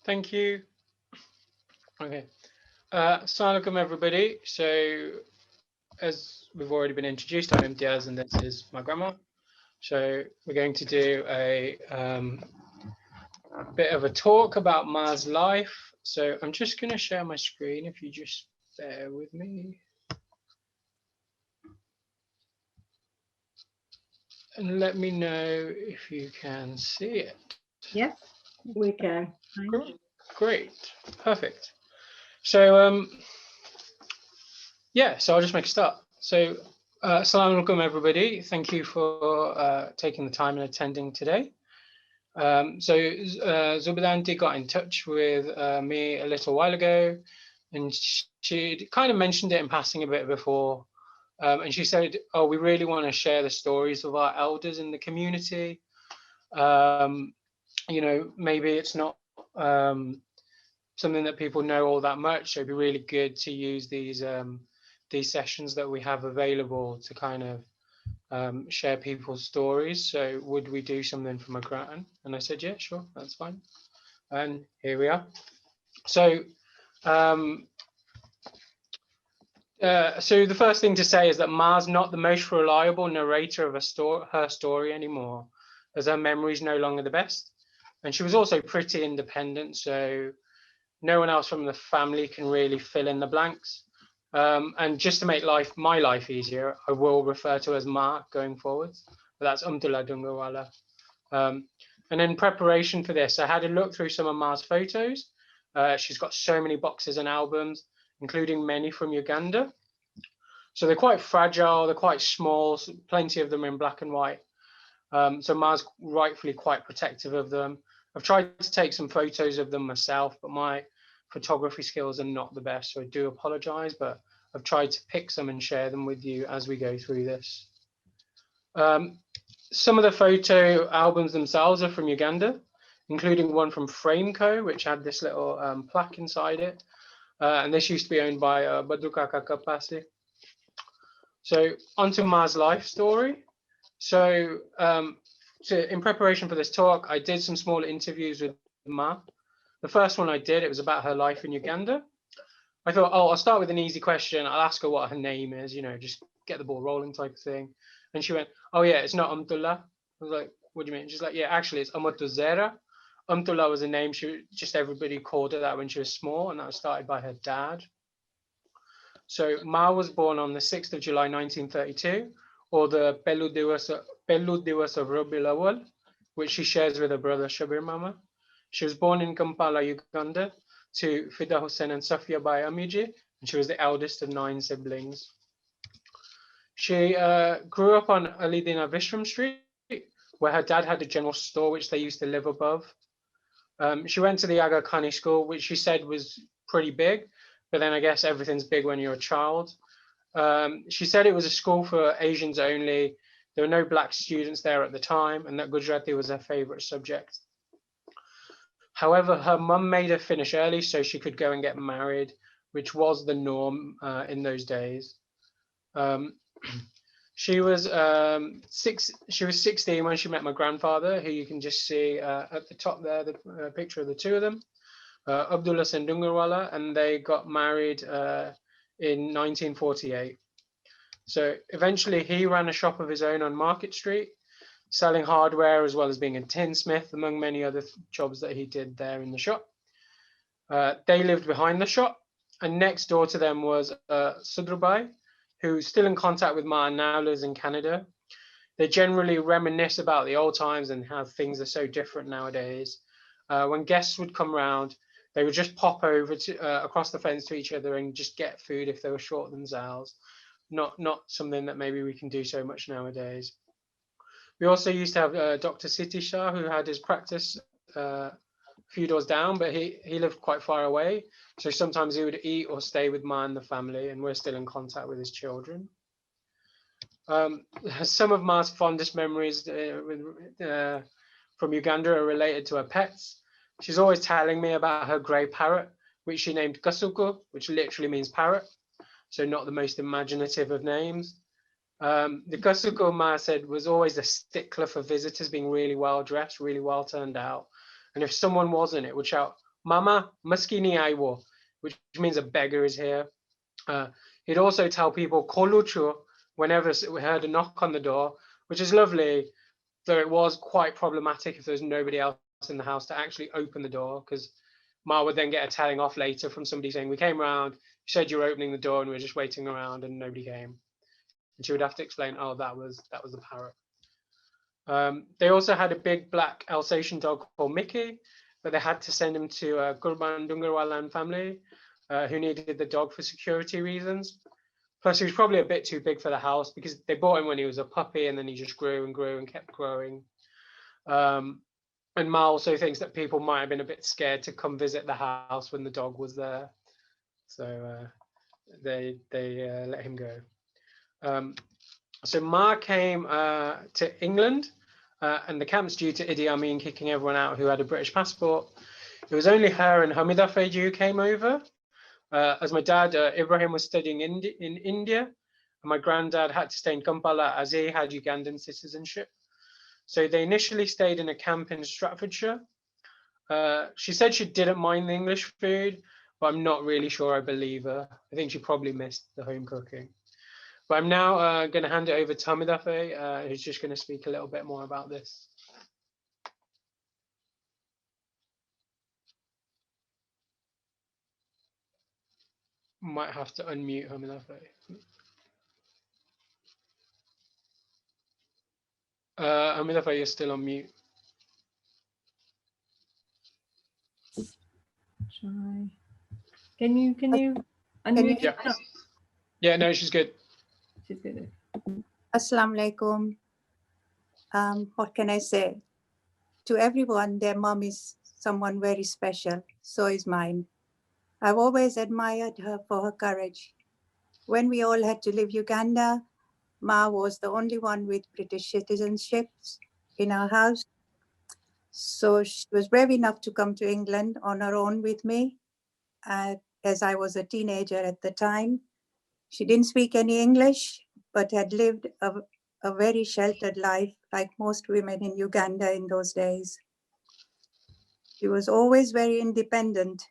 Thank you. Okay. Assalamualaikum, everybody. So, as we've already been introduced, I'm Imtiaz, and this is my grandma. So, we're going to do a bit of a talk about Ma's life. So, I'm just going to share my screen if you just bear with me. And let me know if you can see it. Yes, we can. Great. Perfect. So, yeah, so I'll just make a start. So, Assalamu alaikum, everybody. Thank you for taking the time and attending today. Zubidanti got in touch with me a little while ago, and she kind of mentioned it in passing a bit before. And she said, oh, we really want to share the stories of our elders in the community. You know, maybe it's not something that people know all that much, so it'd be really good to use these sessions that we have available to kind of share people's stories. So would we do something for my gran? And I said, yeah, sure, that's fine. And here we are. So so the first thing to say is that Ma's not the most reliable narrator of her story anymore, as her memory is no longer the best. And she was also pretty independent, so no one else from the family can really fill in the blanks. And just to make my life easier, I will refer to as Ma going forwards. But that's Amtulla Dungarwalla. And in preparation for this, I had a look through some of Ma's photos. She's got so many boxes and albums, including many from Uganda. So they're quite fragile, they're quite small, so plenty of them in black and white. So Ma's rightfully quite protective of them. I've tried to take some photos of them myself, but my photography skills are not the best, so I do apologize, but I've tried to pick some and share them with you as we go through this. Some of the photo albums themselves are from Uganda, including one from Frameco, which had this little plaque inside it. And this used to be owned by Badruka Kakapasi. So onto Ma's life story. So in preparation for this talk, I did some small interviews with Ma. The first one I did, it was about her life in Uganda. I thought, oh, I'll start with an easy question. I'll ask her what her name is, you know, just get the ball rolling type of thing. And she went, oh yeah, it's not Amtulla. I was like, what do you mean? She's like, yeah, actually it's Amatuzera. Amtulla was a name just everybody called her that when she was small, and that was started by her dad. So Ma was born on the 6th of July 1932, or the Pelu Diwas of Rabiul Awwal, which she shares with her brother Shabir Mama. She was born in Kampala, Uganda, to Fida Hussein and Safia Bai Amiji, and she was the eldest of 9 siblings. She grew up on Alidina Vishram Street, where her dad had a general store which they used to live above. She went to the Aga Khani school, which she said was pretty big, but then I guess everything's big when you're a child. She said it was a school for Asians only. There were no black students there at the time, and that Gujarati was her favorite subject. However, her mum made her finish early so she could go and get married, which was the norm in those days. She was 16 when she met my grandfather, who you can just see at the top there, the picture of the two of them, Abdullah and Dungarwalla, and they got married in 1948. So eventually he ran a shop of his own on Market Street, selling hardware as well as being a tinsmith, among many other jobs that he did there in the shop. They lived behind the shop, and next door to them was Sudrubai, who's still in contact with Ma and now lives in Canada. They generally reminisce about the old times and how things are so different nowadays. When guests would come round, they would just pop over to across the fence to each other and just get food if they were short themselves. Not something that maybe we can do so much nowadays. We also used to have Dr. Siti Shah, who had his practice a few doors down, but he lived quite far away. So sometimes he would eat or stay with Ma and the family, and we're still in contact with his children. Some of Ma's fondest memories from Uganda are related to her pets. She's always telling me about her grey parrot, which she named Kasuku, which literally means parrot. So not the most imaginative of names. The Kasuku, Ma said, was always a stickler for visitors being really well dressed, really well turned out. And if someone wasn't, it would shout, Mama Maskini Aiwo, which means a beggar is here. He'd also tell people Koluchu whenever we heard a knock on the door, which is lovely, though it was quite problematic if there's nobody else in the house to actually open the door, because Ma would then get a telling off later from somebody saying, we came around, you said you were opening the door and we were just waiting around and nobody came. And she would have to explain, oh, that was the parrot. They also had a big black Alsatian dog called Mickey, but they had to send him to Gurban Dungarwalla family, who needed the dog for security reasons. Plus, he was probably a bit too big for the house because they bought him when he was a puppy and then he just grew and grew and kept growing. And Ma also thinks that people might have been a bit scared to come visit the house when the dog was there. So they let him go. So Ma came to England and the camp's due to Idi Amin kicking everyone out who had a British passport. It was only her and Hamida Feji who came over. As my dad, Ibrahim, was studying in India, and my granddad had to stay in Kampala as he had Ugandan citizenship. So they initially stayed in a camp in Staffordshire. She said she didn't mind the English food, but I'm not really sure I believe her. I think she probably missed the home cooking. But I'm now going to hand it over to Hamidafe, who's just going to speak a little bit more about this. Might have to unmute Hamidafe. Hamidafe, you're still on mute. Try. Can you unmute? Yeah. No. Yeah, no, she's good. She's good. Assalamu alaikum. What can I say? To everyone, their mom is someone very special. So is mine. I've always admired her for her courage. When we all had to leave Uganda, Ma was the only one with British citizenship in our house. So she was brave enough to come to England on her own with me, as I was a teenager at the time. She didn't speak any English, but had lived a very sheltered life, like most women in Uganda in those days. She was always very independent.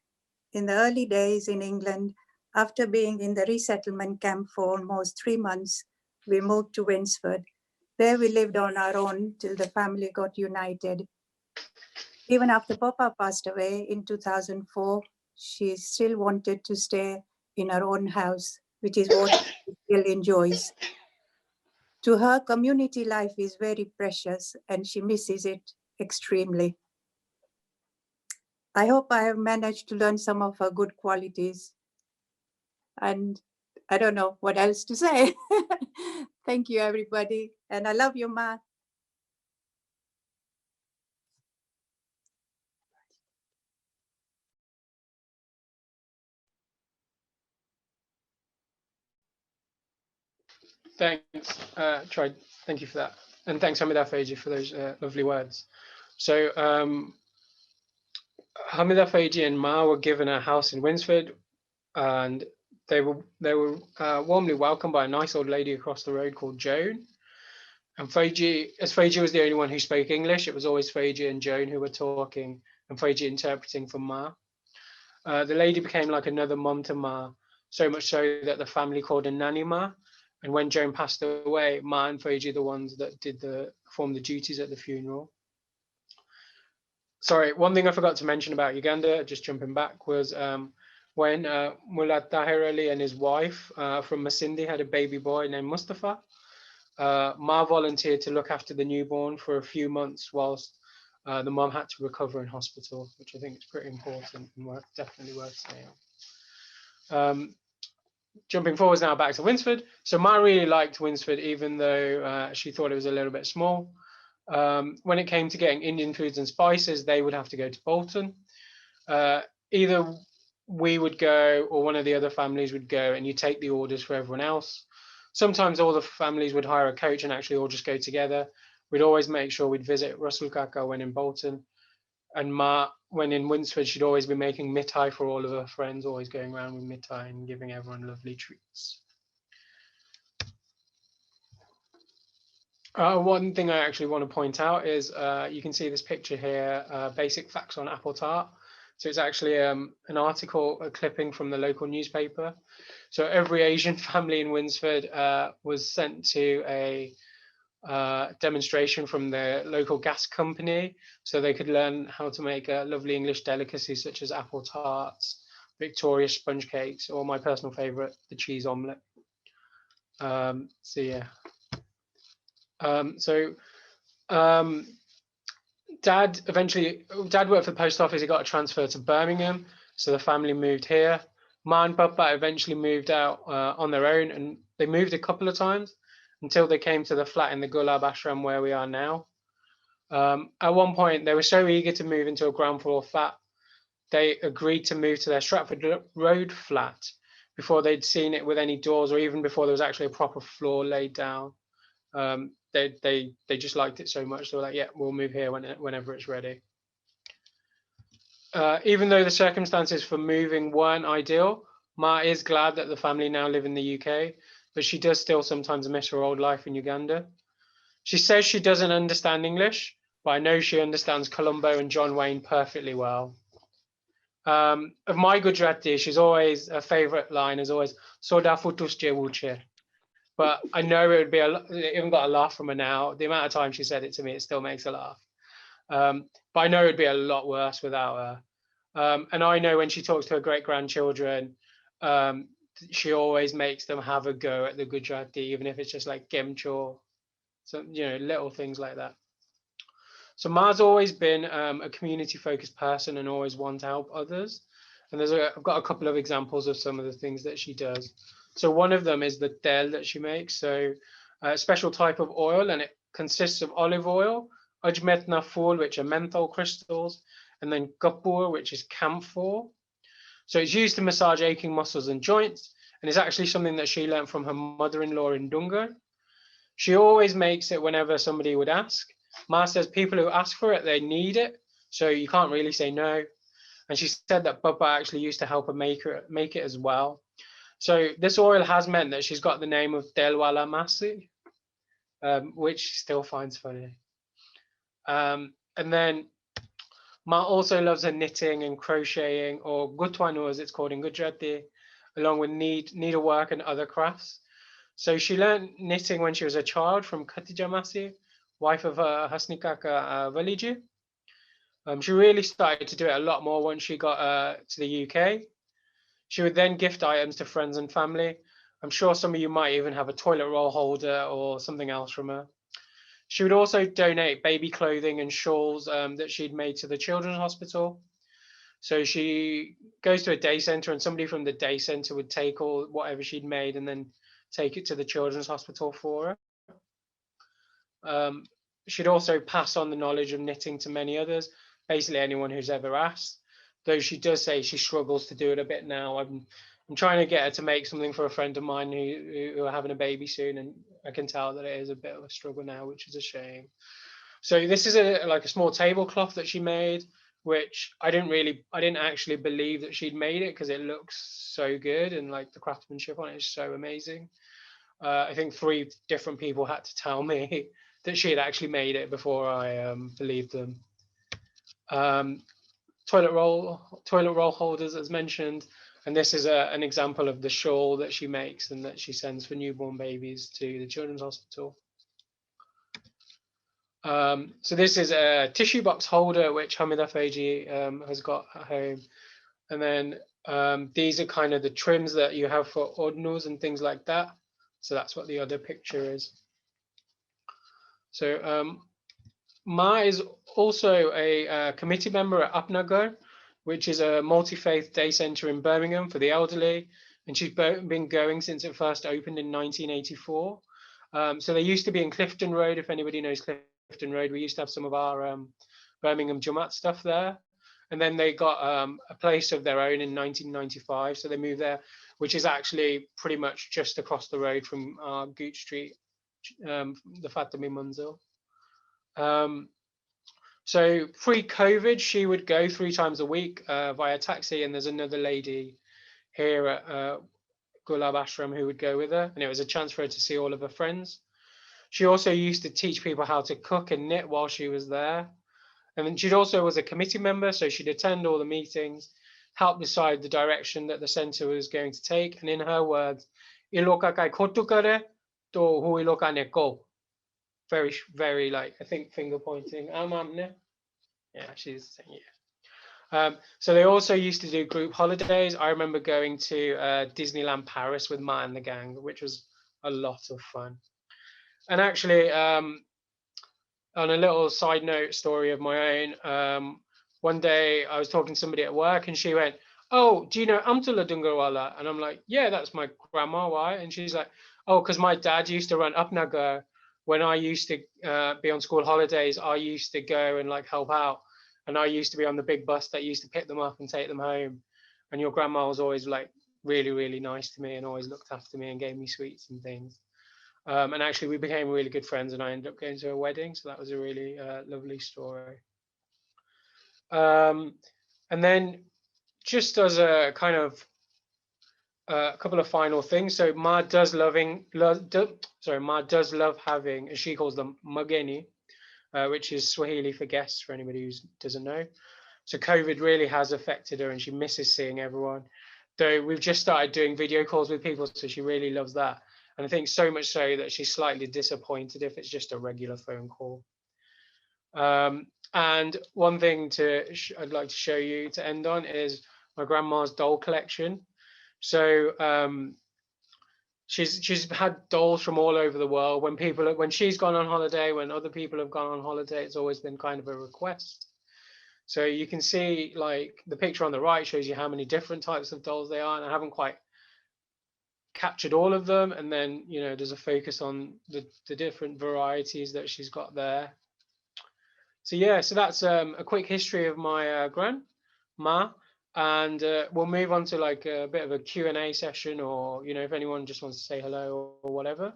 In the early days in England, after being in the resettlement camp for almost 3 months, we moved to Winsford. There we lived on our own till the family got united. Even after Papa passed away in 2004, she still wanted to stay in her own house, which is what she still enjoys. To her, community life is very precious and she misses it extremely. I hope I have managed to learn some of her good qualities. And I don't know what else to say. Thank you, everybody. And I love you, Ma. Thanks, Troy. Thank you for that. And thanks, Hamida Feji, for those lovely words. So Hamida Feji and Ma were given a house in Winsford, and they were warmly welcomed by a nice old lady across the road called Joan. And Feji, as Feji was the only one who spoke English, it was always Feji and Joan who were talking, and Feji interpreting for Ma. The lady became like another mom to Ma, so much so that the family called her Nanny Ma. And when Joan passed away, Ma and Feji are the ones that performed the duties at the funeral. Sorry, one thing I forgot to mention about Uganda, just jumping back, was when Mullah Tahir and his wife from Masindi had a baby boy named Mustafa. Ma volunteered to look after the newborn for a few months whilst the mom had to recover in hospital, which I think is pretty important and definitely worth saying. Jumping forwards now back to Winsford. So Ma really liked Winsford, even though she thought it was a little bit small. When it came to getting Indian foods and spices, they would have to go to Bolton. Either we would go or one of the other families would go, and you take the orders for everyone else. Sometimes all the families would hire a coach and actually all just go together. We'd always make sure we'd visit Russell Kaka when in Bolton. And Ma, when in Winsford, she'd always be making mithai for all of her friends, always going around with mithai and giving everyone lovely treats. One thing I actually want to point out is you can see this picture here, basic facts on apple tart. So it's actually an article, a clipping from the local newspaper. So every Asian family in Winsford was sent to a demonstration from the local gas company, so they could learn how to make lovely English delicacies such as apple tarts, Victoria sponge cakes, or my personal favorite, the cheese omelette. So yeah. Dad worked for the post office. He got a transfer to Birmingham, so the family moved here. Ma and Papa eventually moved out on their own, and they moved a couple of times until they came to the flat in the Gulab Ashram where we are now. At one point, they were so eager to move into a ground floor flat, they agreed to move to their Stratford Road flat before they'd seen it with any doors, or even before there was actually a proper floor laid down. They just liked it so much, they were like, yeah, we'll move here whenever it's ready. Even though the circumstances for moving weren't ideal, Ma is glad that the family now live in the UK, but she does still sometimes miss her old life in Uganda. She says she doesn't understand English, but I know she understands Columbo and John Wayne perfectly well. Of my Gujarati, she's always, her favorite line is always, Soda futus je. But I know it would be, it even got a laugh from her now. The amount of time she said it to me, it still makes her laugh. But I know it'd be a lot worse without her. And I know when she talks to her great-grandchildren, she always makes them have a go at the Gujarati, even if it's just like gemcho, so, little things like that. So Ma's always been a community-focused person and always want to help others. And I've got a couple of examples of some of the things that she does. So one of them is the tel that she makes. So a special type of oil, and it consists of olive oil, ajmet naful, which are menthol crystals, and then kapur, which is camphor. So it's used to massage aching muscles and joints, and it's actually something that she learned from her mother-in-law in Dungar. She always makes it whenever somebody would ask. Ma says people who ask for it, they need it, so you can't really say no. And she said that Papa actually used to help her make it as well. So this oil has meant that she's got the name of Delwala Masi, which she still finds funny. And then Ma also loves her knitting and crocheting, or gutwanu as it's called in Gujarati, along with needlework and other crafts. So she learned knitting when she was a child from Khatija Masi, wife of Hasni Kaka Valiji. She really started to do it a lot more once she got to the UK. She would then gift items to friends and family. I'm sure some of you might even have a toilet roll holder or something else from her. She would also donate baby clothing and shawls that she'd made to the children's hospital. So she goes to a day center, and somebody from the day center would take all whatever she'd made and then take it to the children's hospital for her. She'd also pass on the knowledge of knitting to many others, basically anyone who's ever asked, though she does say she struggles to do it a bit now. I'm trying to get her to make something for a friend of mine who are having a baby soon, and I can tell that it is a bit of a struggle now, which is a shame. So this is like a small tablecloth that she made, which I didn't actually believe that she'd made it because it looks so good, and like the craftsmanship on it is so amazing. I think 3 different people had to tell me that she had actually made it before I believed them. Toilet roll holders, as mentioned, and this is an example of the shawl that she makes and that she sends for newborn babies to the children's hospital. So this is a tissue box holder which Hamida Feji has got at home, and then these are kind of the trims that you have for ordnals and things like that. So that's what the other picture is. So Ma is also a committee member at Upnagar, which is a multi-faith day centre in Birmingham for the elderly, and she's been going since it first opened in 1984. So they used to be in Clifton Road. If anybody knows Clifton Road, we used to have some of our Birmingham Jumat stuff there. And then they got a place of their own in 1995. So they moved there, which is actually pretty much just across the road from Gooch Street, the Fatimi Munzil. So pre-COVID, she would go 3 times a week via taxi, and there's another lady here at Gulab Ashram who would go with her, and it was a chance for her to see all of her friends. She also used to teach people how to cook and knit while she was there, And then she also was a committee member, so she'd attend all the meetings, help decide the direction that the centre was going to take. And in her words, iloka kai khotu kare to hu iloka ne ko. Very, very like, I think finger pointing. Yeah, she's saying yeah. So they also used to do group holidays. I remember going to Disneyland Paris with Ma and the gang, which was a lot of fun. And actually, on a little side note story of my own, one day I was talking to somebody at work and she went, "Oh, do you know Amtulla Dungarwalla?" And I'm like, "Yeah, that's my grandma. Why?" And she's like, "Oh, because my dad used to run Upnagar. When I used to be on school holidays, I used to go and like help out. And I used to be on the big bus that used to pick them up and take them home. And your grandma was always like really, really nice to me and always looked after me and gave me sweets and things." And actually, we became really good friends, and I ended up going to a wedding. So that was a really lovely story. And then, just as a kind of a couple of final things. So Ma does love having, as she calls them, mageni, which is Swahili for guests, for anybody who doesn't know. So COVID really has affected her and she misses seeing everyone. Though we've just started doing video calls with people, so she really loves that. And I think so much so that she's slightly disappointed if it's just a regular phone call. And one thing I'd like to show you to end on is my grandma's doll collection. So she's had dolls from all over the world. When she's gone on holiday, when other people have gone on holiday, it's always been kind of a request. So you can see like the picture on the right shows you how many different types of dolls they are, and I haven't quite captured all of them. And then, you know, there's a focus on the different varieties that she's got there. So yeah, so that's a quick history of my grandma. And we'll move on to like a bit of a Q&A session, or, you know, if anyone just wants to say hello or whatever.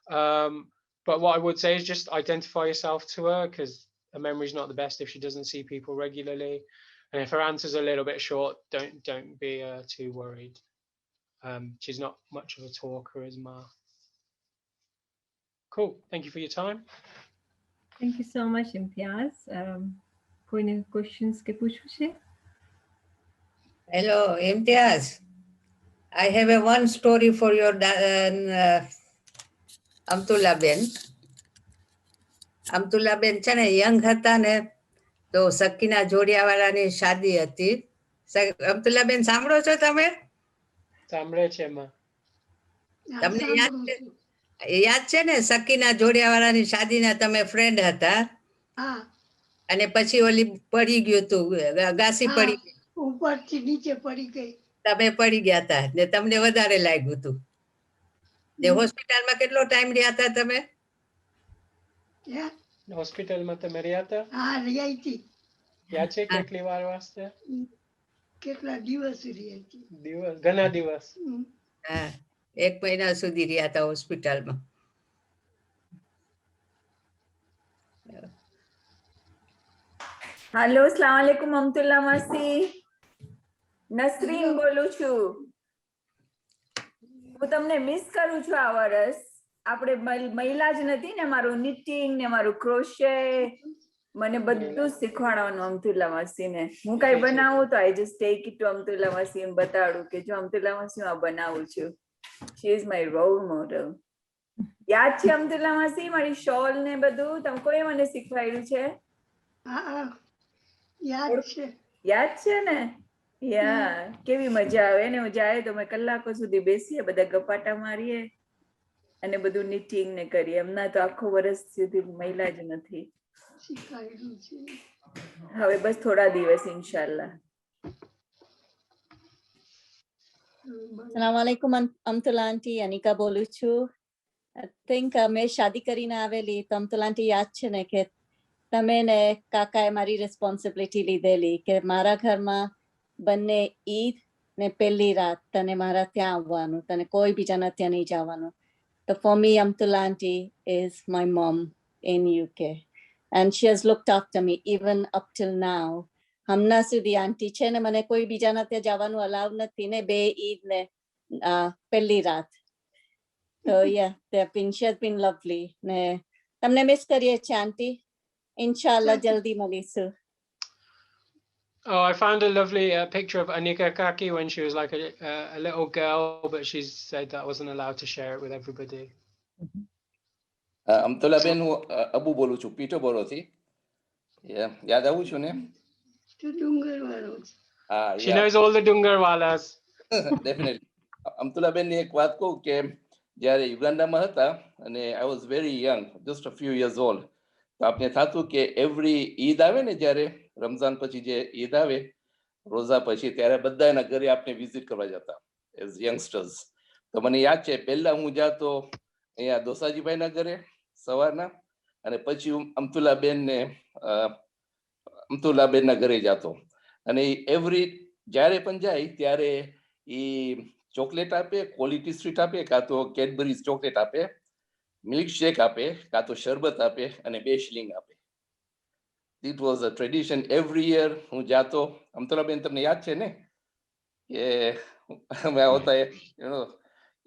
But what I would say is just identify yourself to her, because her memory's not the best if she doesn't see people regularly. And if her answer's a little bit short, don't be too worried. She's not much of a talker, is Ma. Cool. Thank you for your time. Thank you so much, Imtiaz. कोई questions के पूछे? Hello, Imtiaz. I have one story for your Amtulla Ben. Amtulla Ben છે ને young હતા ને તો સકીના જોડિયાવાળાની શાદી હતી. અમતુલ્લા બેન સાંભળો છો તમે? સાંભળે છે માં. તમને યાદ છે ને સકીના જોડિયાવાળાની શાદીના તમે ફ્રેન્ડ હતા? અને પછી ઓલી પડી ગયું તું, ગાસી પડી ઉપરથી નીચે પડી ગઈ. તમે પડી ગયા હતા ને તમને વધારે લાગ્યું હતું. ને હોસ્પિટલમાં કેટલો ટાઈમ રહ્યા હતા તમે? હોસ્પિટલમાં તમે રહ્યા હતા? હા, રહ્યા હતી. યાદ છે કેટલી વાર વાસ્તે? કેટલા દિવસ રહ્યા હતી? દિવસ, ઘણા દિવસ. હા, 1 મહિના સુધી રહ્યા હતા હોસ્પિટલમાં. હેલો, અસ્સલામ વાલેકુમ અમતુલ્લા માસી. નસરીન બોલું છું. હું તમને મિસ કરું છું આ વર્ષ. આપણે મહિલા જ નથી ને, મારું નિટિંગ ને મારું ક્રોશે, મને બધું શીખવાડવાનું અમતુલ્લા માસીને. હું કઈ બનાવું તો I just take it to Amatulla માસી અને બતાડું કે જો અમતુલ્લા માસી હું આ બનાવું છું. She is my role model. યાદ છે અમતુલ્લા માસી મારી શોલ ને બધું? તમે કોઈ મને શીખવાડ્યું છે? યાદ છે. યાદ છે ને? યા, કેવી મજા આવે ને. હું જાય તો મેં કલાકો સુધી બેસીએ, બધા ગપાટા મારીએ અને બધું નીટિંગ ને કરીએ. એમના તો આખો વર્ષ સુધી મહિલા જ નથી. હવે બસ થોડા દિવસ ઇન્શાલ્લાહ. Assalamu alaikum, Amtulla aunty, Anika બોલું છું. I think મેં શાદી કરીને આવેલી તો Amtulla aunty યાદ છે ને કે તમે ને કાકાએ મારી રિસ્પોન્સિબિલિટી લીધેલી કે મારા ઘરમાં બંને ઈદ ને પહેલી રાત તને મારા ત્યાં આવવાનું, તને કોઈ બીજાના ત્યાં નહીં જવાનું. So for me, Amtulla aunty is my mom in UK. And she has looked after me even up till now. હમણાં સુધી આંટી છે ને મને કોઈ બીજાના ત્યાં જવાનું અલાવ નથી ને, 2 ઈદ ને પહેલી રાત. So yeah, she has been lovely. ને તમને મિસ કરીએ છીએ આંટી. ઇન્શાલ્લાહ જલ્દી મળીશું. Oh, I found a lovely picture of Anika Kaki when she was like a little girl, but she said that wasn't allowed to share it with everybody. અમતુલ્લા બેન, હું અબુ બોલું છું, પીટરબોરોથી. યાદ આવું છું ને? તું ડુંગરવાળો છે. હા, She knows all the Dungarwallas. Definitely. Amatulla બેન ની એક વાત કહું કે જ્યારે યુગાન્ડામાં હતા અને I was very young, just a few years old, તો આપણે થતું કે એવરી ઈદ આવે ને, જ્યારે રમઝાન પછી જે ઈદ આવે, રોઝા પછી, ત્યારે બધા એના ઘરે આપણે વિઝિટ કરવા જતા એઝ યંગસ્ટર્સ. તો મને યાદ છે પહેલા હું જાતો અહીંયા દોસાજીભાઈના ઘરે સવારના, અને પછી હું અમતુલ્લા બેનના ઘરે જતો. અને એવરી જ્યારે પણ જાય ત્યારે એ ચોકલેટ આપે, ક્વોલિટી સ્વીટ આપે, કાં તો કેડબરીઝ ચોકલેટ આપે, મિલ્ક શેક આપે, કાં તો શરબત આપે, અને 2 શિલિંગ આપે. It was a tradition every year. હું જાતો. અમતુલ્લા બેન, તમને યાદ છે ને કે અમે આવતા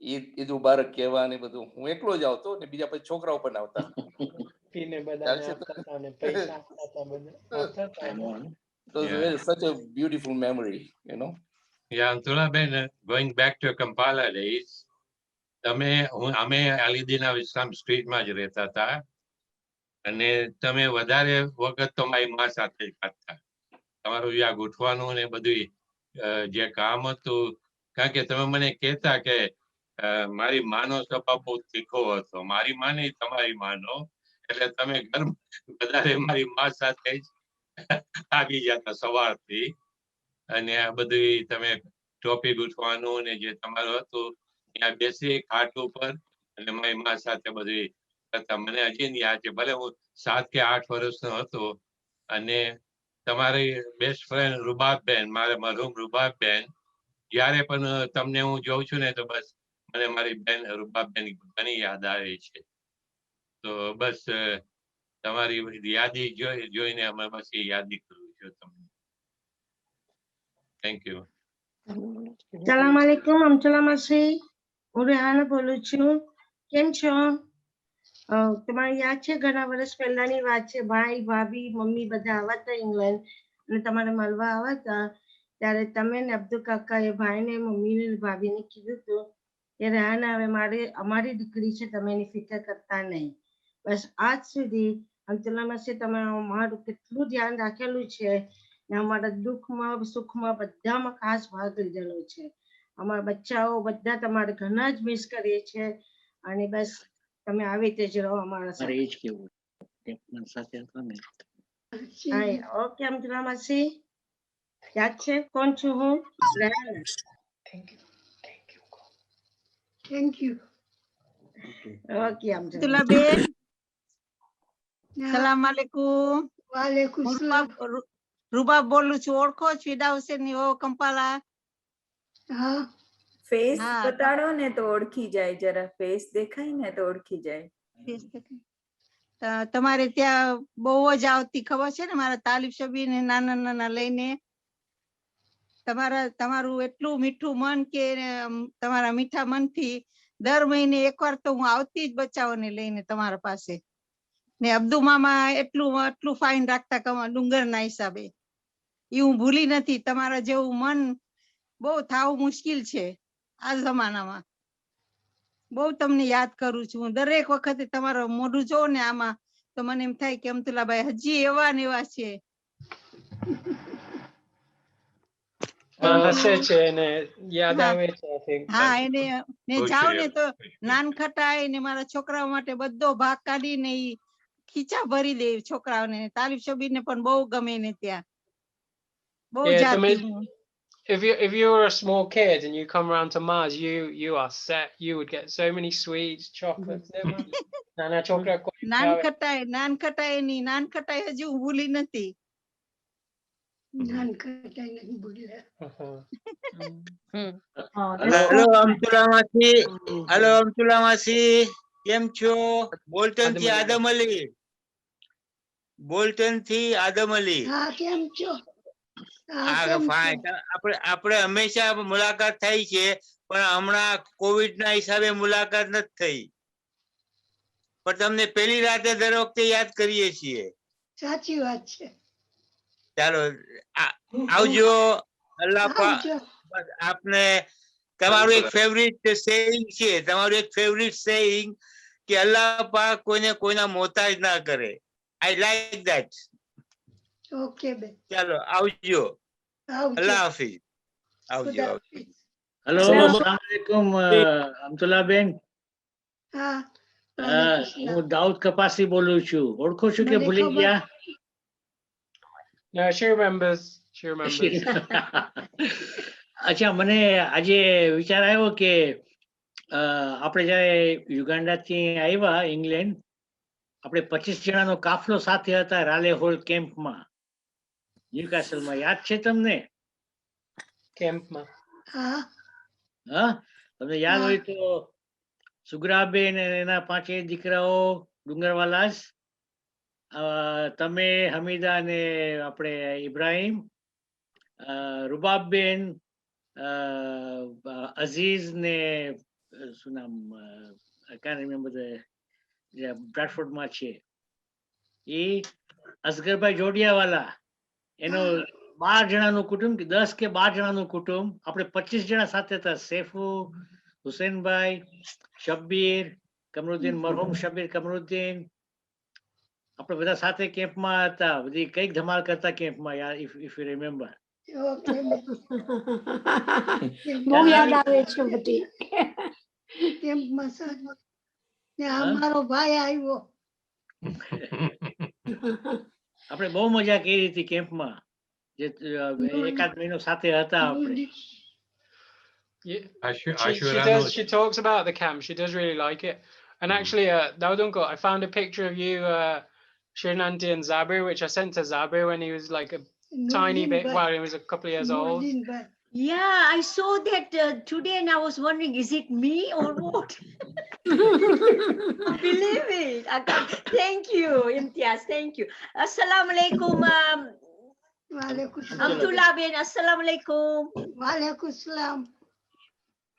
ઈદ મુબારક કહેવા ને બધું? હું એકલો જ આવતો ને બીજા પછી છોકરાઓ પણ આવતા. પીને બધાને આપતા હતા અને પૈસા આપતા હતા બધા. It was such a beautiful memory, you know. Yeah, Amtulla Ben, going back to Kampala days, અમે અલીદીના ઇસ્લામ સ્ટ્રીટમાં જ રહેતા હતા, અને તમે વધારે વખત તો મારી મા સાથે જ કાઢતા. તમારું જ્યાં ગોઠવાનું ને બધું જે કામ હતું, કારણ કે તમે મને કહેતા કે મારી માનો સ્વભાવ બહુ તીખો હતો. મારી માં નહીં, તમારી માનો. એટલે તમે ઘર વધારે મારી મા સાથે જ આવી જતા સવારથી, અને આ બધું તમે ટોપી ગૂંથવાનું ને જે તમારું હતું ત્યાં બેસી ખાટ ઉપર અને મારી મા સાથે બધું કરતા. મને હજી યાદ છે, ભલે હું 7 કે 8 વર્ષનો હતો. અને તમારી બેસ્ટ ફ્રેન્ડ રૂબાબેન, મારા મરહુમ રૂબાબેન, જ્યારે પણ તમને હું જોઉં છું ને તો બસ મને મારી બેન રૂબાબેન ઘણી યાદ આવે છે. તો બસ તમારી યાદી જોઈને અમે બસ એ યાદી કરું છું તમને. Thank you. સલામ આલેકુમ. અમતુલ્લા માસી, હું રેહાના બોલું છું. કેમ છો? તમારે યાદ છે ઘણા વર્ષ પહેલાની વાત છે, ભાઈ ભાભી મમ્મી બધા આવ્યા હતા ઇંગ્લેન્ડ, અને તમારે મળવા આવ્યા હતા. ત્યારે તમે ને અબ્દુલ કાકાએ ભાઈને, મમ્મીને, ભાભીને કીધું હતું કે રેહાના, હવે અમારી દીકરી છે, તમે એની ફિકર કરતા નહીં. બસ આજ સુધી અમતુલ્લા માસી તમે અમારું કેટલું ધ્યાન રાખેલું છે, ને અમારા દુઃખમાં સુખમાં બધામાં ખાસ ભાગ લીધેલો છે. અમારા બચ્ચાઓ બધા તમારે ઘણા જ મિસ કરીએ છે, અને બસ તમે આવી રીતે જ રહો અમારા સાથે. ઓકે અમતુલ્લા માસી, યાદ છે કોણ છું હું? Rehana. Thank you. Okay Amatulla બેન, સલામ આલેકુમ. વાલેકુમ સલામ. રૂબાબ બોલું છું, ઓળખો છો? ફિદા હુસેન ની ઓ કંપાલા. હા, ફેસ હા, બતાડો ને તો ઓળખી જાય, જરા ફેસ દેખાય ને તો ઓળખી જાય. તમારે ત્યાં બહુ જ આવતી ખબર છે ને, મારા તાલીબ શબીર ને નાના નાના લઈને. તમારું એટલું મીઠું મન કે તમારા મીઠા મનથી દર મહિને એકવાર તો હું આવતી જ બચ્ચાઓને લઈને તમારા પાસે. ને અબ્દુ મામા એટલું ફાઇન રાખતા ડુંગરના હિસાબે. એ હું ભૂલી નથી. તમારા જેવું મન બહુ થાવું મુશ્કેલ છે આ જમાનામાં. બહુ તમને યાદ કરું છું. દરેક વખતે તમારું મોઢું જોઉં ને આમાં તો મને એમ થાય કે અમતુલ્લાભાઈ હજી એવા ને એવા છે. હસે છે ને યાદ આવે છે. હા, એને જાવ ને તો નાનખટાઈ ને મારા છોકરાઓ માટે બધો ભાગ કાઢીને ઈ ખીચા ભરી દે છોકરાઓને. તાલીબ શબીર ને પણ બહુ ગમે ને ત્યાં બહુ જાતી. If you were a small kid and you come around to Mars, you are set. You would get so many sweets, chocolates. નાના છોકરા નાનખટાઈ હજુ ભૂલી નથી. હેલો અમતુલ્લા માસી, કેમ છો? બોલ્ટન થી આદમ અલી. હા, કેમ છો? આપણે હંમેશા મુલાકાત થઈ છે, પણ હમણાં કોવિડ ના હિસાબે મુલાકાત નથી થઈ. પણ તમને પેલી રાતે દર વખતે યાદ કરીએ છીએ. સાચી વાત છે. ચાલો આવજો. અલ્લાહ આવજો. બસ આપને તમારું એક ફેવરિટ સેઇંગ છે, તમારું એક ફેવરિટ સેઇંગ કે અલ્લાહ પાક કોઈને કોઈના મોહતાજ ના કરે. I like that. ઓકે બેન. ચાલો આવજો. આવજો. અલ્લાહ હાફિઝ. આવજો. ખુદા આવજો. હાફિઝ. હેલો, અસલામ વાલેકુમ અમતુલ્લા બેન. હા, વાલેકુમ સલામ. હું દાઉદ કપાસી બોલું છું. ઓળખો છું કે મને ભૂલી ખબર. ગયા? No, she remembers. She remembers. અચ્છા, મને આજે વિચાર આવ્યો કે આપણે જયારે યુગાન્ડા થી આવ્યા ઇંગ્લેન્ડ, આપણે 25 જણાનો કાફલો સાથે હતા રાલે હોલ કેમ્પમાં ન્યુકાસલમાં. યાદ છે તમને? કેમ્પમાં. હા. હા, તમને યાદ હોય તો સુગ્રાબેન અને એના 5 દીકરાઓ ડુંગરવાલા, તમે, હમીદા ને આપણે ઇબ્રાહિમ, રૂબાબેન, અઝીઝ ને શું નામ, I can't remember the બ્રેડફોર્ડ માં છે એ, અસગરભાઈ જોડિયાવાલા, એનો 12 જણાનું કુટુંબ, 10 કે 12 જણાનું કુટુંબ. આપણે 25 જણા સાથે હતા. સેફુ, હુસેનભાઈ, શબ્બીર, કમરુદ્દીન, મરહુમ શબ્બીર કમરુદ્દીન, આપણે બધા સાથે કેમ્પમાં હતા. બધી કઈક ધમાલ કરતા કેમ્પમાં, યાર, ઇફ યુ રિમેમ્બર. ઓકે બેન. બહુ યાદ આવે છે બધી. કેમ્પમાં સર ને અમારો ભાઈ આવ્યો. આપણે બહુ મજા કરી હતી કેમ્પમાં. જે એકાદ મહિનો સાથે હતા આપણે. Yeah, she talks about the camp. She does really like it. And actually, Daudunko, I found a picture of you, Shrinanti and Zabir, which I sent to Zabir when he was like a tiny bit, well, he was a couple of years old. Yeah, I saw that today and I was wondering, is it me or what? Believe it. Thank you, Imtiaz. Thank you. Assalamu alaikum. Amtulla ben, assalamu alaikum. વાલેકુમ સલામ.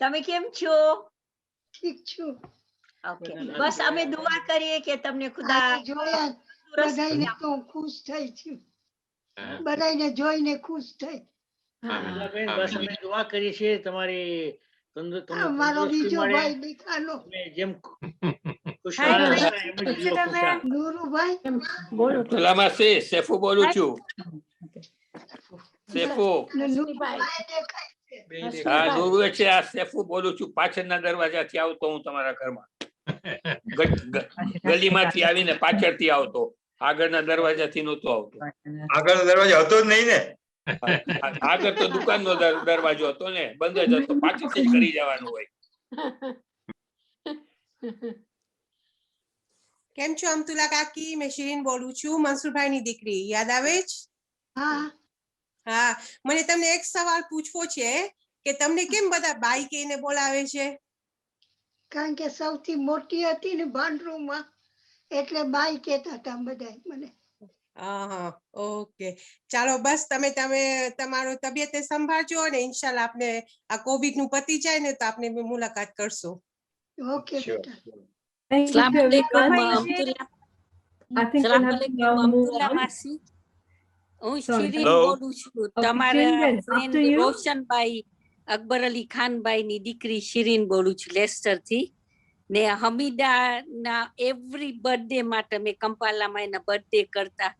તમે કેમ છો? ઠીક છું. Okay, બસ અમે દુઆ કરીએ કે તમને ખુદા જોયા બધાને તો ખુશ થઈ છું. બધાને જોઈને ખુશ થઈ. બસ અમે દુઆ કરીએ છીએ તમારી મારો બીજો ભાઈ દેખાનો જેમ નૂરુભાઈ બોલો. સલામત છે, સેફુ બોલું છું. સેફુ. હા, નૂરુ છે. આ સેફુ બોલું છું. પાછળના દરવાજાથી આવતો હું તમારા ઘરમાં. ગલીમાંથી આવીને પાછળથી આવતો, આગળના દરવાજાથી નહોતો આવતો. આગળનો દરવાજો હતો જ નહીં ને. આગળ તો દુકાનનો દરવાજો હતો ને, બંધ જ હતો. પાછળથી જ કરી જવાનું હોય. કેમ છો અમતુલ્લા કાકી? મેં શિરીન બોલું છું, મનસુરભાઈની દીકરી. યાદ આવે છે? હા. હા, મને તમને એક સવાલ પૂછવો છે કે તમને કેમ બધા બાઈ કહીને બોલાવે છે? કારણ કે સૌથી મોટી હતી ને ભાંડરૂમાં, એટલે બાઈ કહેતા હતા બધા મને. હા, ઓકે. ચાલો, બસ તમે તમારો તબિયતે સંભાળજો અને ઇન્શાલ્લાહ આપણે આ કોવિડ નું પતી જાય ને તો આપણે મુલાકાત કરશું. ઓકે બેટા. Assalamu alaikum, Amtulla. Assalamu alaikum, Amtulla માસી. હું શિરીન બોલું છું. તમારા ફ્રેન્ડ રોશનભાઈ અકબર અલી ખાનભાઈ ની દીકરી શિરીન બોલું છું, લેસ્ટર થી. ને હમીદા ના એવરી બર્થડે માં તમે કંપાલામાં એના બર્થડે કરતા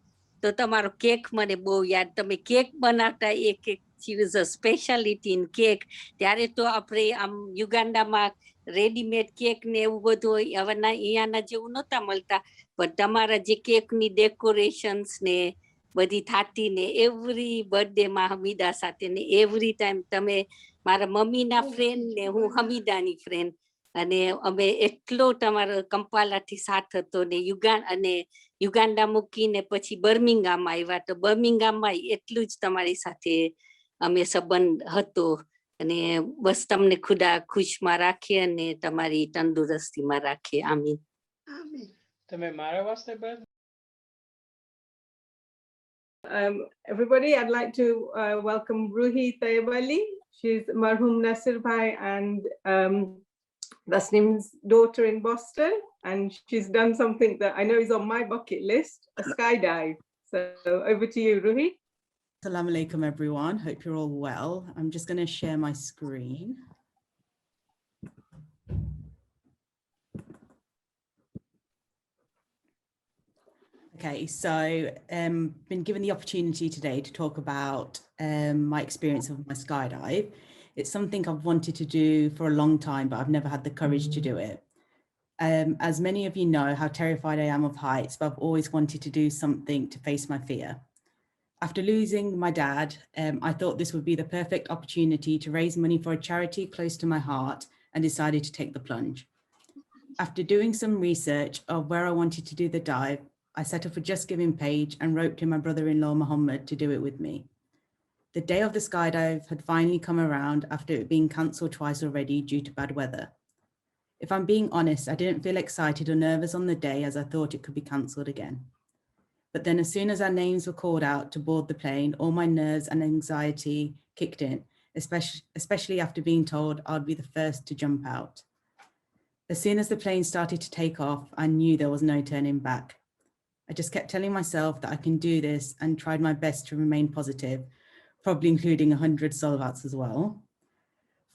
તો તમારો કેક મને બહુ યાદ. તમે કેક બનાવતા, એ cake she was a speciality in cake. ત્યારે તો આપણે આમ યુગાન્ડામાં રેડીમેડ કેક ને એવું બધું હવે અહીંયાના જેવું નહોતા મળતા, પણ તમારા જે કેકની ડેકોરેશન્સ ને બધી થાતી ને એવરી બર્થડે માં હમીદા સાથે ને એવરી ટાઈમ તમે મારા મમ્મીના ફ્રેન્ડ ને હું હમીદાની ફ્રેન્ડ, અને અમે એટલો તમારો કંપાલાથી સાથ હતો ને યુગાન્ડા મૂકીને પછી બર્મિંગહામ આવ્યા તો બર્મિંગહામમાં એટલું જ તમારી સાથે અમે સંબંધ હતો. અને બસ તમને ખુદા ખુશમાં રાખે અને તમારી તંદુરસ્તીમાં રાખે. આમીન. તમે મારા વાસ્તે બસ. Everybody, I'd like to welcome Ruhi Tayabally. She's Marhum Nasir Bhai and Naslim's daughter in Boston, and she's done something that I know is on my bucket list, a skydive. So over to you, Ruhi. Assalamu alaikum, everyone. Hope you're all well. I'm just going to share my screen. Okay, so been given the opportunity today to talk about my experience of my skydive. It's something I've wanted to do for a long time, but I've never had the courage to do it. As many of you know how terrified I am of heights, but I've always wanted to do something to face my fear. After losing my dad, I thought this would be the perfect opportunity to raise money for a charity close to my heart and decided to take the plunge. After doing some research of where I wanted to do the dive, I set up a Just Giving page and wrote to my brother-in-law, Muhammad, to do it with me. The day of the skydive had finally come around after it being cancelled twice already due to bad weather. If I'm being honest, I didn't feel excited or nervous on the day as I thought it could be cancelled again. But then as soon as our names were called out to board the plane, all my nerves and anxiety kicked in, especially after being told I'd be the first to jump out. As soon as the plane started to take off, I knew there was no turning back. I just kept telling myself that I can do this and tried my best to remain positive, probably including 100 salvats as well.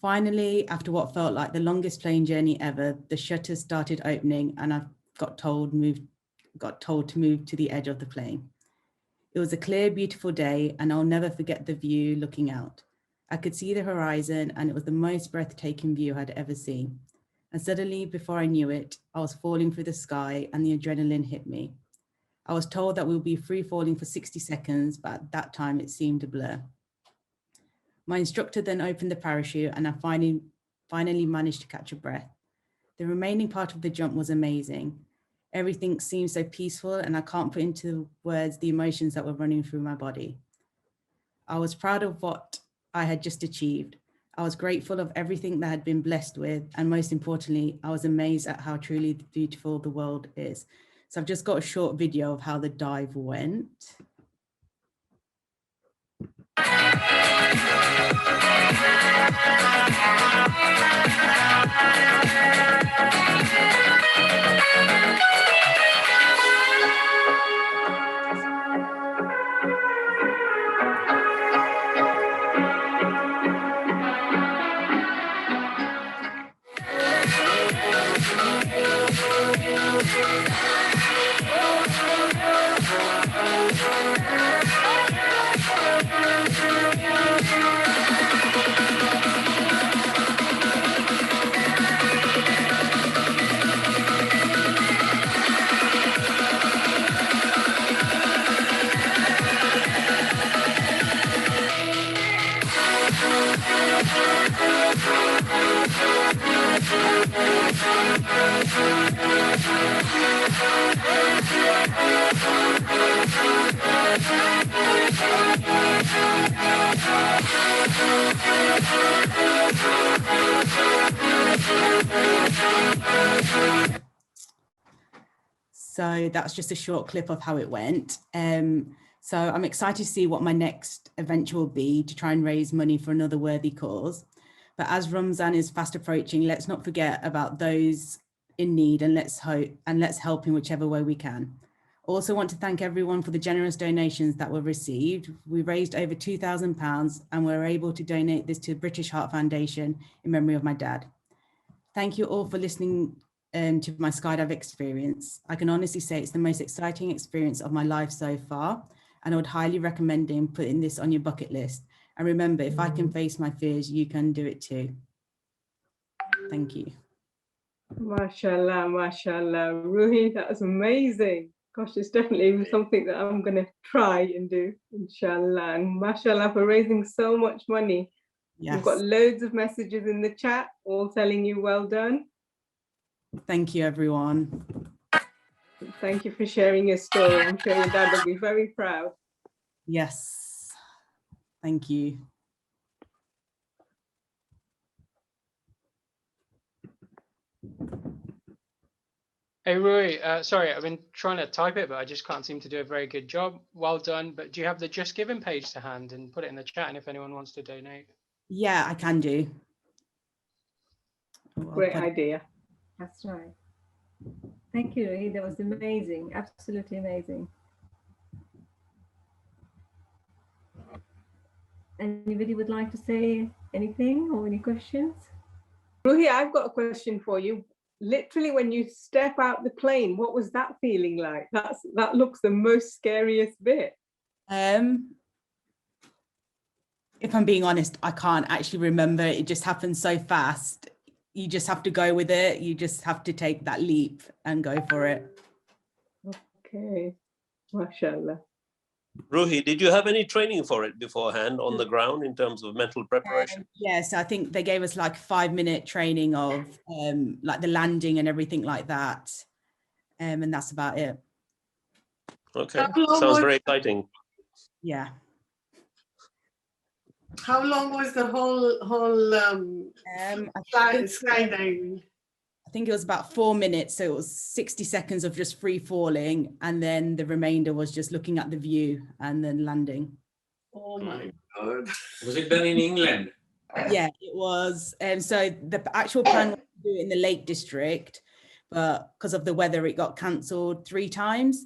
Finally, after what felt like the longest plane journey ever, the shutters started opening and I got told to move to the edge of the plane. It was a clear, beautiful day, and I'll never forget the view looking out. I could see the horizon, and it was the most breathtaking view I'd ever seen. And suddenly, before I knew it, I was falling through the sky and the adrenaline hit me. I was told that we'll be free falling for 60 seconds, but at that time it seemed a blur. My instructor then opened the parachute and I finally managed to catch a breath. The remaining part of the jump was amazing. Everything seemed so peaceful and I can't put into words the emotions that were running through my body. I was proud of what I had just achieved. I was grateful of everything that I had been blessed with, and most importantly, I was amazed at how truly beautiful the world is. So I've just got a short video of how the dive went. So that's just a short clip of how it went. So I'm excited to see what my next adventure will be to try and raise money for another worthy cause. But as Ramzan is fast approaching, let's not forget about those in need and let's help in whichever way we can. Also want to thank everyone for the generous donations that were received. We raised over £2,000 and we're able to donate this to the British Heart Foundation in memory of my dad. Thank you all for listening to my skydive experience. I can honestly say it's the most exciting experience of my life so far, and I would highly recommend putting this on your bucket list. And remember, if I can face my fears, you can do it too. Thank you. Mashallah, mashallah. Ruhi, that was amazing. Gosh, it's definitely something that I'm going to try and do, inshallah. And mashallah for raising so much money. Yes. We've got loads of messages in the chat, all telling you well done. Thank you, everyone. Thank you for sharing your story. I'm sure your dad will be very proud. Yes, thank you. Hey Rui, sorry, I've been trying to type it, but I just can't seem to do a very good job. Well done. But do you have the Just Giving page to hand and put it in the chat? And if anyone wants to donate. Yeah, I can do. Great idea. That's right. Thank you, Ruhi. That was amazing. Absolutely amazing. Anybody would like to say anything or any questions? Ruhi, I've got a question for you. Literally, when you step out the plane, what was that feeling like? That looks the most scariest bit. If I'm being honest, I can't actually remember. It just happened so fast. You just have to go with it. You just have to take that leap and go for it. Okay, mashallah. Ruhi, did you have any training for it beforehand on the ground in terms of mental preparation? Yes, I think they gave us like 5-minute training of like the landing and everything like that. And that's about it. Okay, sounds very exciting. Yeah. How long was the whole skydiving? I think it was about 4 minutes. So it was 60 seconds of just free falling. And then the remainder was just looking at the view and then landing. Oh my God. Was it done in England? Yeah, it was. So the actual plan was to do it in the Lake District, but because of the weather, it got cancelled 3 times.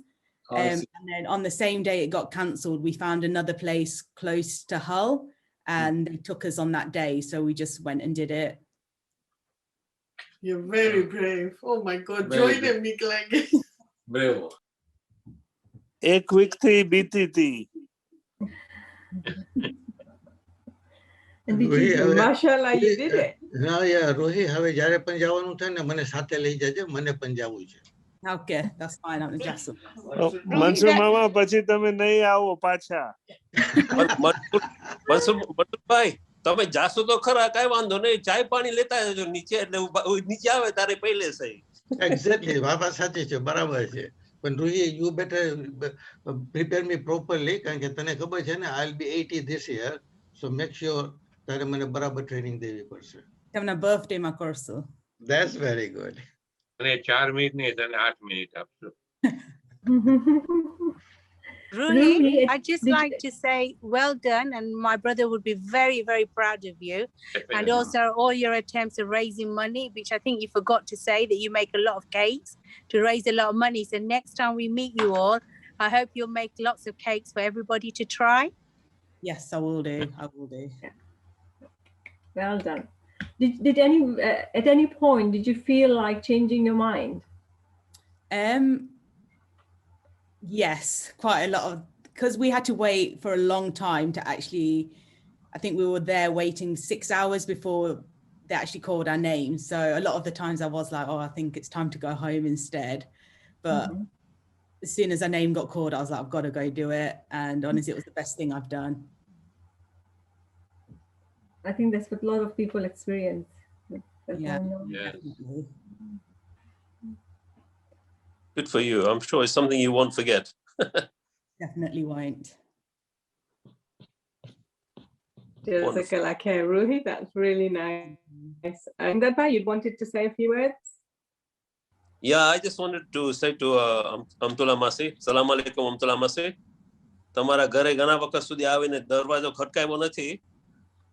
And then on the same day it got cancelled, we found another place close to Hull and they took us on that day. So we just went and did it. You're very brave. Oh my God. Join them, Nick. Bravo. એક week થી બીતી હતી. Mashallah, you did it. ના યાર રોહી હવે જ્યારે પણ જવાનું થાય ને મને સાથે લઈ જજે મને પણ જવું છે. Okay, that's fine. I'm just. Mansur મામા પછી તમે નહીં આવો પાછા. મનસુરભાઈ તમે જાશો તો ખરા કાઈ વાંધો નહીં ચાય પાણી લેતા જજો નીચે એટલે નીચે આવે તારે પહેલે સહી. એક્ઝેક્ટલી બાબા સાચી છે બરાબર છે પણ Rohi you better prepare me properly કારણ કે તને ખબર છે ને I'll be 80 this year so make sure તારે મને બરાબર ટ્રેનિંગ દેવી પડશે. તમને બર્થડે માં કરશું. That's very good. અને 4 મિનિટ નહીં તને 8 મિનિટ આપશું. Ruhi, I'd just like to say well done, and my brother would be very, very proud of you. And also all your attempts of raising money, which I think you forgot to say that you make a lot of cakes to raise a lot of money. So next time we meet you all, I hope you'll make lots of cakes for everybody to try. Yes, I will do. I will do. Well done. Did at any point did you feel like changing your mind? Yes, quite a lot of, because we had to wait for a long time to actually, I think we were there waiting 6 hours before they actually called our names. So a lot of the times I was like, oh, I think it's time to go home instead. But as soon as our name got called, I was like, I've got to go do it. And honestly, it was the best thing I've done. I think that's what a lot of people experience. Yeah. Good for you. I'm sure it's something you won't forget. Definitely won't. Jazakallah khair, Ruhi. That's really nice. And Dadbhai, you wanted to say a few words? Yeah, I just wanted to say to Amtulla Masi, Salam alaikum Amtulla Masi. તમારા ઘરે ઘણા વખત સુધી આવીને દરવાજો ખટકાવ્યો નથી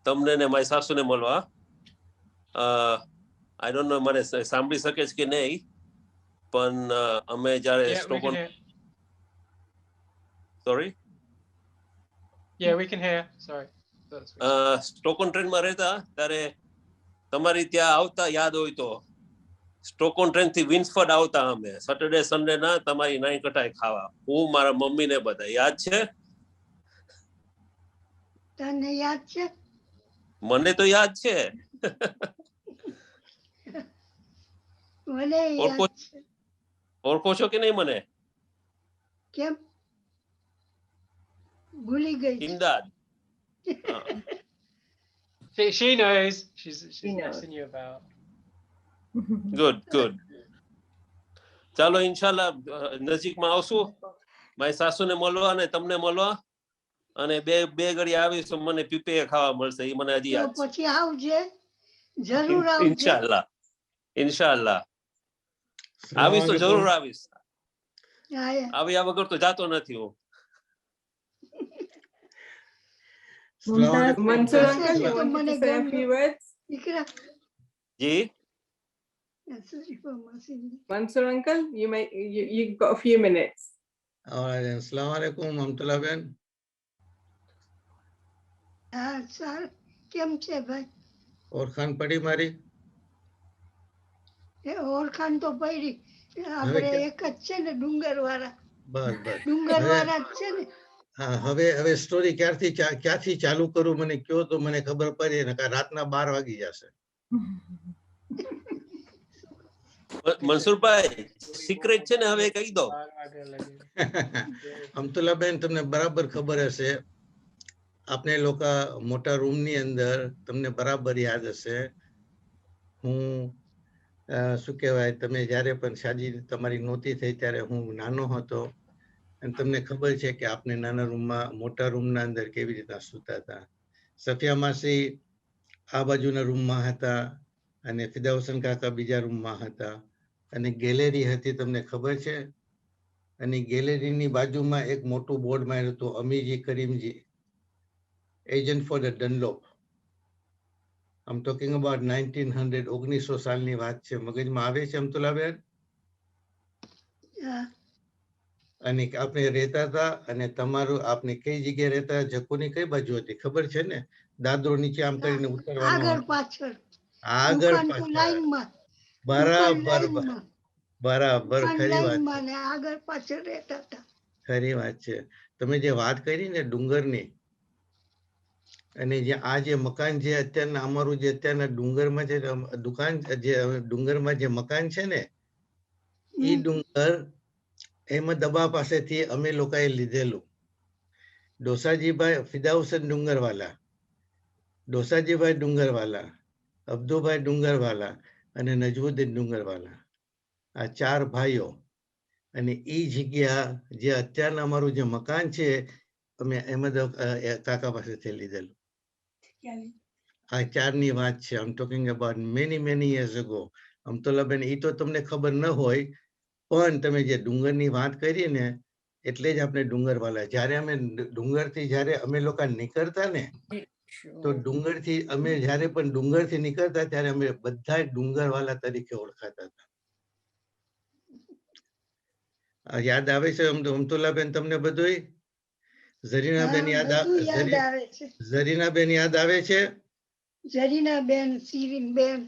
તમને ને મારી સાસુને મળવા. I don't know મને સાંભળી શકે છે કે નહીં પણ અમે જ્યારે સ્ટોકહોલ્મ Sorry? Yeah, we can hear. Sorry. સ્ટોકહોલ્મ ટ્રેનમાં રહેતા ત્યારે તમારી ત્યાં આવતા યાદ હોય તો સ્ટોકહોલ્મ ટ્રેન થી વિન્સફર્ડ આવતા અમે સેટરડે સન્ડે ના તમારી નાઈ કટાઈ ખાવા હું મારા મમ્મી ને બધા યાદ છે તને યાદ છે મને તો યાદ છે મને યાદ છે ઓળખો છો કે નહીં મને કેમ ભૂલી ગઈ Imdad She knows. She's asking you about. Good. ચાલો ઇન્શાલ્લાહ નજીકમાં આવશું મારી સાસુને મળવા અને તમને મળવા અને બે ઘડી આવીશું મને પીપે ખાવા મળશે એ મને હજી યાદ છે પછી આવજે જરૂર આવજે ઇન્શાલ્લાહ આવીશ તો જરૂર આવીશ આવ્યા વગર તો જાતો નથી હું Mansur uncle, you wanted to say a few words? જી Mansur uncle, you've got a few minutes. All right, Assalamu alaikum Amtulla ben. હા સર કેમ છે ભાઈ? ઓળખાણ પડી મારી? એ ઓળખાણ તો પડી. આપણે એક જ છે ને ડુંગરવાળા. બસ બસ. ડુંગરવાળા જ છે ને. હા હવે સ્ટોરી ક્યાંથી ચાલુ કરું મને કયો તો મને ખબર પડે ને રાતના 12 વાગી જશે. મનસુરભાઈ સિક્રેટ છે ને હવે કહી દો. અમતુલ્લાબેન તમને બરાબર ખબર હશે, આપણે લોકો મોટા રૂમની અંદર તમને બરાબર યાદ હશે, હું શું કહેવાય તમે જ્યારે પણ શાદી તમારી નહોતી થઈ ત્યારે હું નાનો હતો અને તમને ખબર છે કે આપણે નાના રૂમમાં મોટા રૂમના અંદર કેવી રીતના સૂતા હતા. સફિયા માસી આ બાજુના રૂમમાં હતા અને ફિદા કાકા બીજા રૂમમાં હતા અને ગેલેરી હતી તમને ખબર છે, અને ગેલેરીની બાજુમાં એક મોટું બોર્ડ માર્યું હતું અમીજી કરીમજી એજન્ટ ફોર ધ ડનલોપ. આમ ટોકિંગ અબાઉટ 1900 1900 સાલની વાત છે. મગજમાં આવે છે અમતુલ્લાબેન? અને આપણે રહેતા હતા અને તમારું આપણે કઈ જગ્યાએ રહેતા, જકોની કઈ બાજુ હતી ખબર છે ને? દાદરો નીચે આમ કરીને ઉતરવાનો. આગળ પાછળ. આગળ પાછળ. બરાબર બરાબર ખરી વાત છે. આગળ પાછળ રહેતા હતા. ખરી વાત છે. તમે જે વાત કરી ને ડુંગરની, અને જે આ જે મકાન જે અત્યારના અમારું જે અત્યારના ડુંગરમાં જે દુકાન જે ડુંગરમાં જે મકાન છે ને, એ ડુંગર અહેમદાબાદ પાસેથી અમે લોકોએ લીધેલું. ડોસાજીભાઈ ફિદા હુસૈન ડુંગરવાલા, ડોસાજીભાઈ ડુંગરવાલા, અબ્દુભાઈ ડુંગરવાલા અને નજવુદ્દીન ડુંગરવાલા, આ 4 ભાઈઓ. અને એ જગ્યા જે અત્યારના અમારું જે મકાન છે અમે અહેમદ કાકા પાસેથી લીધેલું. આ 4ની વાત છે. I'm talking about many years ago. અમતુલ્લાબેન એ તો તમને ખબર ન હોય, પણ તમે જે ડુંગરની વાત કરી ને એટલે જ આપણે ડુંગરવાલા. જ્યારે અમે ડુંગરથી જ્યારે અમે લોકો નીકળતા ને, તો ડુંગરથી અમે જ્યારે પણ ડુંગરથી નીકળતા ત્યારે અમે બધા ડુંગરવાલા તરીકે ઓળખાતા હતા. યાદ આવે છે અમતુલ્લાબેન તમને બધું? ઝરીનાબેન યાદ આવે છે? ઝરીનાબેન, શિરીનબેન,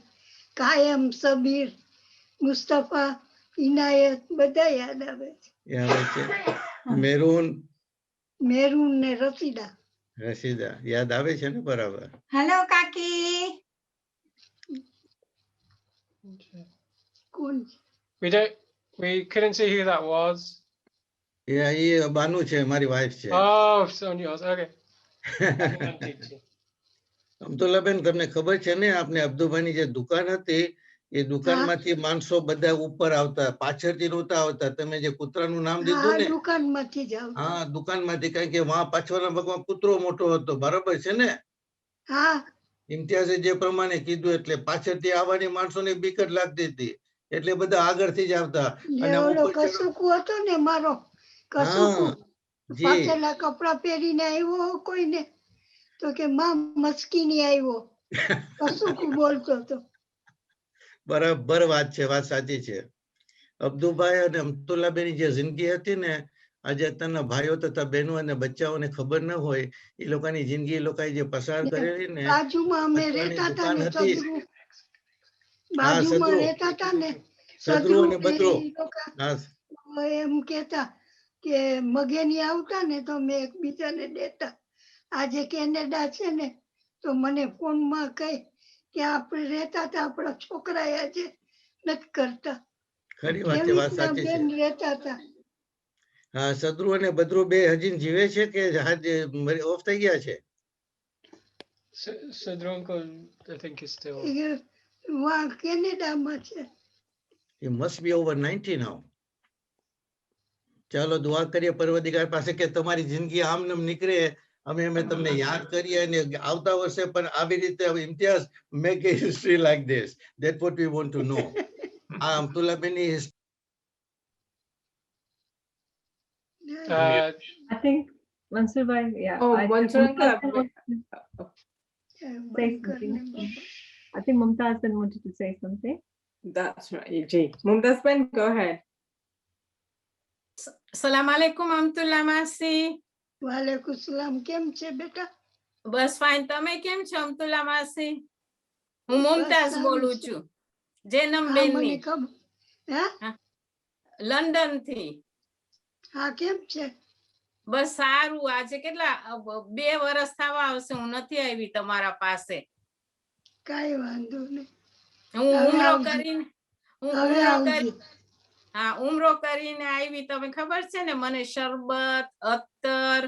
કાયમ, સબીર, મુસ્તફા, ઇનાયત બધા યાદ આવે છે. મેરૂન ને રસીદા યાદ આવે છે ને? બરાબર. હેલો કાકી. We couldn't see who that was. Yeah, એ બાનુ છે, મારી વાઈફ છે. Oh, son yours. Okay. અમતુલ્લાબેન તમને ખબર છે ને, આપણે અબ્દુભાઈની જે દુકાન હતી એ દુકાનમાંથી માણસો બધા ઉપર આવતા, પાછળથી નહોતા આવતા. તમે જે કૂતરાનું નામ દીધું ને, દુકાનમાંથી જ આવતા. હા દુકાનમાંથી, કારણ કે વહાં પાછળના ભાગમાં કૂતરો મોટો હતો. બરાબર છે ને? હા. ઇમ્તિયાઝે જે પ્રમાણે કીધું એટલે પાછળથી આવવાની માણસોને બીક જ લાગતી હતી, એટલે બધા આગળથી જ આવતા. અને ઓલો કસુકુ હતો ને મારો, કસુકુ પાછળના કપડા પહેરીને આવ્યો કોઈને તો કે માં મસ્કીની આવ્યો, કસુકુ બોલતો હતો. બરાબર વાત છે, વાત સાચી છે. અબ્દુભાઈ અને અમતુલ્લાબેનની જે જિંદગી હતી ને, આજે અત્યારના ભાઈઓ તથા બહેનો અને બચ્ચાઓને ખબર ન હોય એ લોકોની જિંદગી એ લોકોએ જે પસાર કરેલી ને. બાજુમાં અમે રહેતા હતા ને, બાજુમાં રહેતા હતા ને સદરુ અને બદરુ, એમ કેતા કે મગેની આવતા ને તો અમે એકબીજાને દેતા. આજે કેનેડા છે ને તો મને ફોનમાં કહે કે આપણે રહેતા હતા, આપણા છોકરા આજે નથી કરતા. ખરી વાત છે, વાત સાચી છે. રહેતા હતા. હા, સદરુ અને બદરુ બે હજી જીવે છે કે ઓફ થઈ ગયા છે? Sadru uncle, I think is still. કેનેડામાં છે. He must be over 90 now. ચાલો દુઆ કરીએ પરવરદિગાર પાસે કે તમારી જિંદગી આમનેમ નીકળે. અમે તમને યાદ કરીએ અને આવતા વર્ષે પણ આવી રીતે Imtiaz make a history like this. That's what we want to know. આ અમતુલ્લાબેનની I think Mansur bhai, yeah. Oh, Mansur uncle. Say something. I think Mumtaz wanted to say something. That's right, Ji. Mumtaz Ben, go ahead. Assalamu alaikum Amtulla Masi. Wa alaikum salam. કેમ છે બેટા? બસ fine. તમે કેમ છો અમતુલ્લા માસી? હું મુમતાઝ બોલું છું, જેનમ બેનની, લંડન થી. હા, કેમ છે? બસ સારું. આજે કેટલા 2 વર્ષ થવા આવશે હું નથી આવી તમારા પાસે. કઈ વાંધો નહીં. હું ઉમરો કરીને ઉમરો કરીને આવી. તમે ખબર છે ને, મને શરબત, અત્તર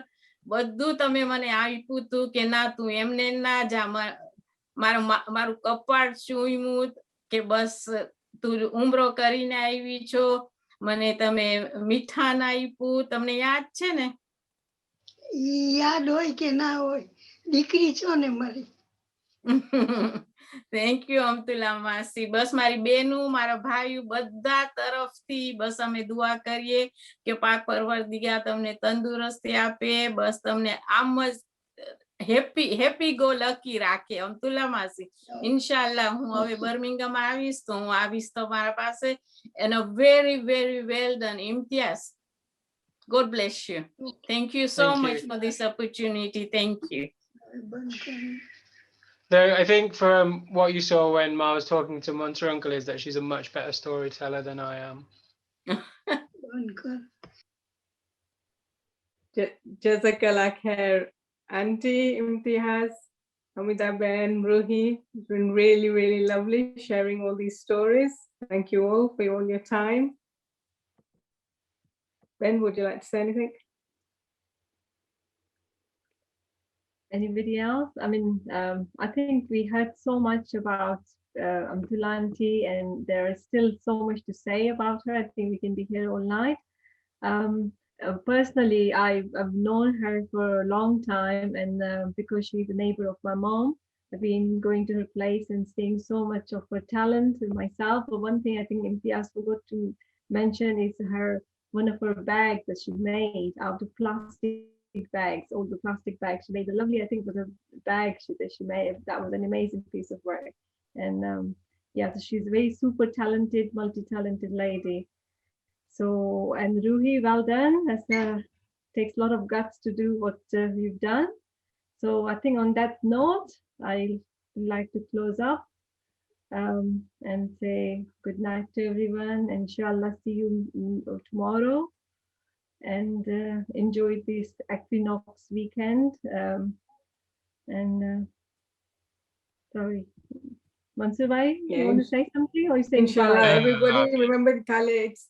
બધું તમે મને આપ્યું હતું કે ના તું એમને ના જા, મારું કપાળ ચૂયમું કે બસ તું ઉમરો કરીને આવી છો, મને તમે મીઠાન આપ્યું. તમને યાદ છે ને? યાદ હોય કે ના હોય, દીકરી છો ને મારી. થેન્ક યુ અમતુલ્લા માસી. બસ મારી બેનું, મારા ભાઈઓ બધા તરફથી બસ અમે દુઆ કરીએ કે પાક પરવરદિગાર તમને તંદુરસ્તી આપે, બસ તમને આમ જ હેપી ગો લકી રાખે અમતુલ્લા માસી. ઇન્શાલ્લાહ હું હવે બર્મિંગહામ આવીશ તો હું આવીશ તમારા પાસે. And a very very well done Imtiaz. God bless you. Thank you so much for this opportunity. Thank you. Though I think from what you saw when Ma was talking to Monter Uncle is that she's a much better storyteller than I am. Jazakallah khair, Auntie Imtiaz, Hamida Ben, Ruhi. It's been really, really lovely sharing all these stories. Thank you all for all your time. Ben, would you like to say anything? Anybody else? I mean, I think we heard so much about Amtulla Auntie, and there is still so much to say about her. I think we can be here all night. Personally, I've known her for a long time, and because she's a neighbor of my mom, I've been going to her place and seeing so much of her talent in myself. But one thing I think Imtiaz forgot to mention is one of her bags that she made out of plastic bags, all the plastic bags. She made a lovely, I think, with a bag that she made. That was an amazing piece of work. And yeah, so she's a very super talented, multi-talented lady. So, and Ruhi, well done. Takes a lot of guts to do what you've done. So I think on that note, I'd like to close up and say good night to everyone. Inshallah, see you tomorrow. And enjoy this equinox weekend. Sorry, Mansur bhai, you want to say something or you say Inshallah, bye? everybody remember Kale, it's